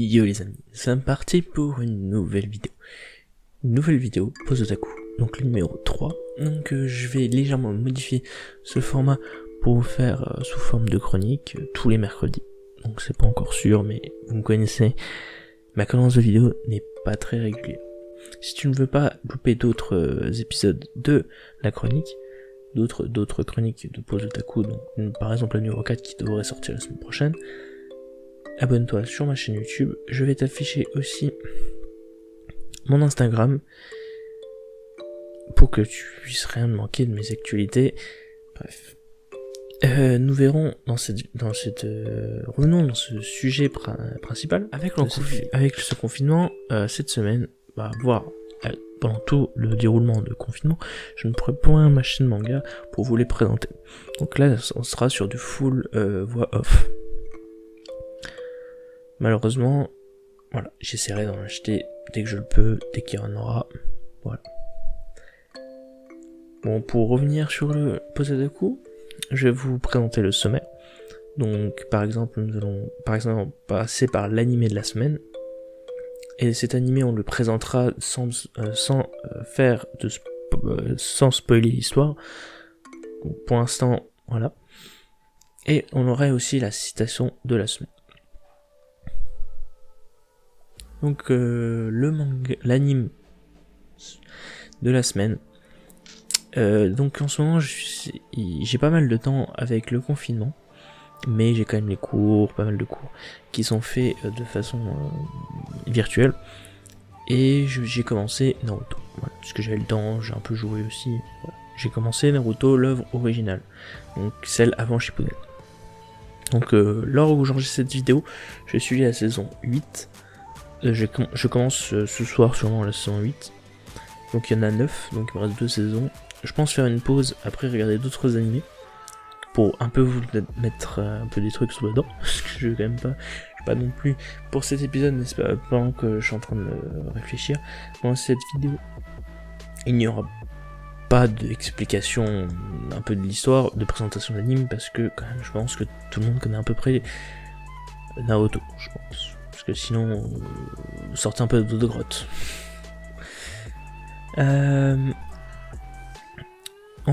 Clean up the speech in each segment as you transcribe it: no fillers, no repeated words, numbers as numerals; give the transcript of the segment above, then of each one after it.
Yo les amis, c'est parti pour une nouvelle vidéo. Une nouvelle vidéo, Pause Otaku, donc le numéro 3. Donc je vais légèrement modifier ce format pour vous faire sous forme de chronique tous les mercredis. Donc c'est pas encore sûr, mais vous me connaissez, ma cadence de vidéo n'est pas très régulière. Si tu ne veux pas louper d'autres épisodes de la chronique, d'autres chroniques de Pause Otaku, donc par exemple le numéro 4 qui devrait sortir la semaine prochaine, abonne-toi sur ma chaîne YouTube. Je vais t'afficher aussi mon Instagram pour que tu puisses rien manquer de mes actualités. Bref, nous verrons revenons dans ce sujet principal avec ce confinement cette semaine, voire pendant tout le déroulement de confinement, je ne pourrai point ma chaîne manga pour vous les présenter. Donc là, on sera sur du full voix off. Malheureusement, voilà, j'essaierai d'en acheter dès que je le peux, dès qu'il y en aura. Voilà. Bon, pour revenir sur le Pause Otaku, je vais vous présenter le sommet. Donc, par exemple, nous allons passer par l'animé de la semaine. Et cet animé, on le présentera sans spoiler l'histoire. Donc, pour l'instant, voilà. Et on aurait aussi la citation de la semaine. Donc l'anime de la semaine. Donc en ce moment j'ai pas mal de temps avec le confinement, mais j'ai quand même pas mal de cours qui sont faits de façon virtuelle. Et j'ai commencé Naruto, voilà, parce que j'avais le temps, j'ai un peu joué aussi. Voilà. J'ai commencé Naruto, l'œuvre originale, donc celle avant Shippuden. Donc lors où j'enregistre cette vidéo, je suis à la saison 8. Je commence ce soir sûrement la saison 8. Donc il y en a 9, donc il me reste 2 saisons. Je pense faire une pause, après regarder d'autres animés, pour un peu vous mettre un peu des trucs sous le dent, parce que je vais pas non plus, pour cet épisode, n'est-ce pas, pendant que je suis en train de réfléchir, dans cette vidéo, il n'y aura pas d'explication un peu de l'histoire, de présentation de l'anime, parce que quand même je pense que tout le monde connaît à peu près Naruto, je pense. Parce que sinon, sortez un peu de grotte. En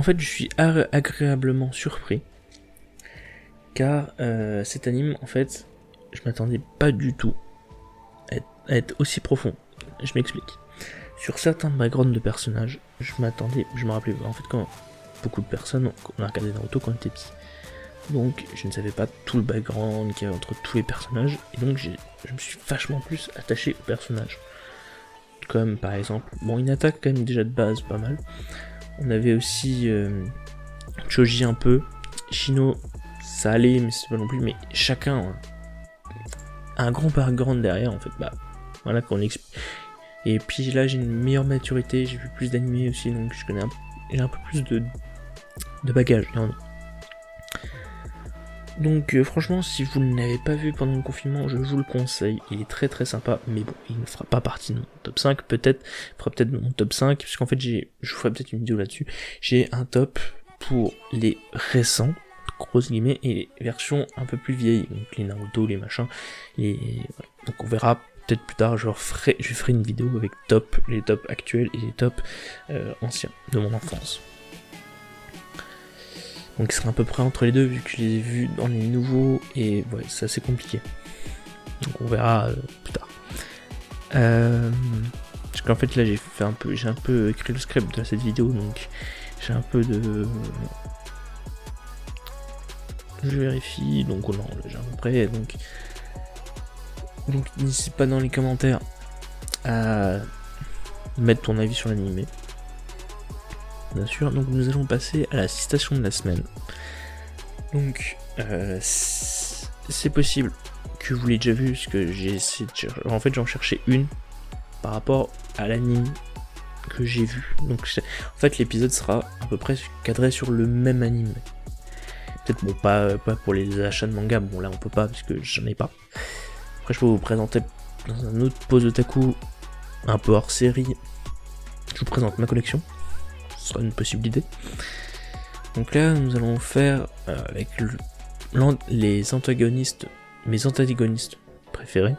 fait, je suis agréablement surpris. Car cet anime, en fait, je m'attendais pas du tout à être aussi profond. Je m'explique. Sur certains backgrounds de personnages, je me rappelais, en fait, quand beaucoup de personnes, on a regardé Naruto quand on était petit. Donc je ne savais pas tout le background qu'il y avait entre tous les personnages, et donc je me suis vachement plus attaché aux personnages. Comme par exemple, Hinata quand même déjà de base pas mal. On avait aussi Choji un peu, Shino ça allait mais c'est pas non plus, mais chacun a un grand background derrière en fait, voilà qu'on explique. Et puis là j'ai une meilleure maturité, j'ai vu plus d'animés aussi, donc j'ai un peu plus de bagages. Donc franchement, si vous ne l'avez pas vu pendant le confinement, je vous le conseille, il est très très sympa, mais bon, il ne fera pas partie de mon top 5, il fera peut-être mon top 5, puisqu'en fait je vous ferai peut-être une vidéo là-dessus, j'ai un top pour les récents, grosses guillemets, et les versions un peu plus vieilles, donc les Naruto, les machins, voilà. Donc on verra peut-être plus tard, je ferai une vidéo avec les tops actuels et les tops anciens de mon enfance. Donc il sera à peu près entre les deux, vu que je les ai vus dans les nouveaux, et ouais, c'est assez compliqué. Donc on verra plus tard. Parce qu'en fait là j'ai un peu écrit le script de cette vidéo, donc j'ai un peu de... Je vérifie, donc non, là j'ai à peu près, donc n'hésite pas dans les commentaires à mettre ton avis sur l'animé. Bien sûr, donc nous allons passer à la citation de la semaine. Donc, c'est possible que vous l'ayez déjà vu, parce que j'ai essayé de chercher. En fait, j'en cherchais une par rapport à l'anime que j'ai vu. Donc, en fait, l'épisode sera à peu près cadré sur le même anime. Peut-être, bon, pas pour les achats de manga, bon, là on peut pas, parce que j'en ai pas. Après, je peux vous présenter dans un autre Pause Otaku, un peu hors série. Je vous présente ma collection. Ce sera une possibilité. Donc là, nous allons faire avec mes antagonistes préférés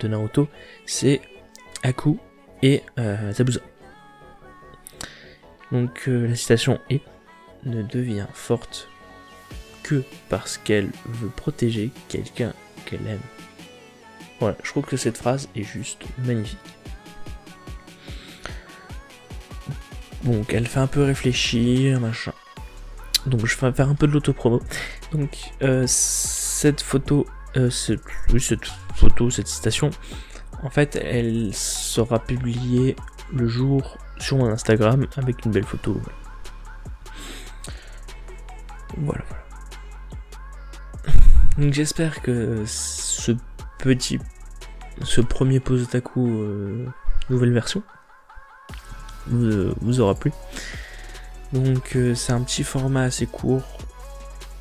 de Naruto, c'est Haku et Zabuza. Donc la citation est: ne devient forte que parce qu'elle veut protéger quelqu'un qu'elle aime. Voilà, je trouve que cette phrase est juste magnifique. Donc elle fait un peu réfléchir, machin. Donc je vais faire un peu de l'autopromo. Donc cette citation, en fait, elle sera publiée le jour sur mon Instagram avec une belle photo. Voilà. Donc j'espère que ce premier Pose Otaku nouvelle version vous aura plu. Donc c'est un petit format assez court.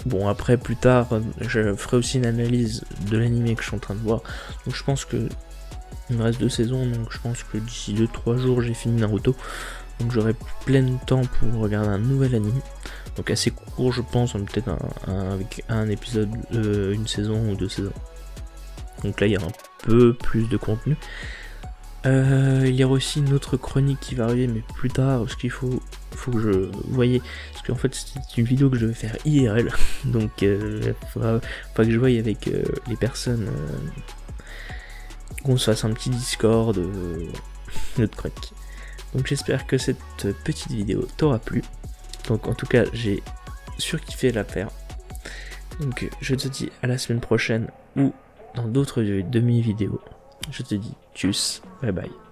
Bon, après plus tard je ferai aussi une analyse de l'anime que je suis en train de voir. Donc je pense que il me reste 2 saisons, donc je pense que d'ici 2-3 jours j'ai fini Naruto. Donc j'aurai plein de temps pour regarder un nouvel anime. Donc assez court, je pense, peut-être avec un épisode, une saison ou 2 saisons. Donc là il y a un peu plus de contenu. Il y aura aussi une autre chronique qui va arriver, mais plus tard, parce qu'il faut que je voyais, parce qu'en fait c'est une vidéo que je vais faire IRL, donc faudra que je voie avec les personnes, qu'on se fasse un petit Discord, notre chronique. Donc j'espère que cette petite vidéo t'aura plu. Donc en tout cas j'ai surkiffé la faire. Donc je te dis à la semaine prochaine ou dans d'autres demi-vidéos. Je te dis tchuss, bye bye.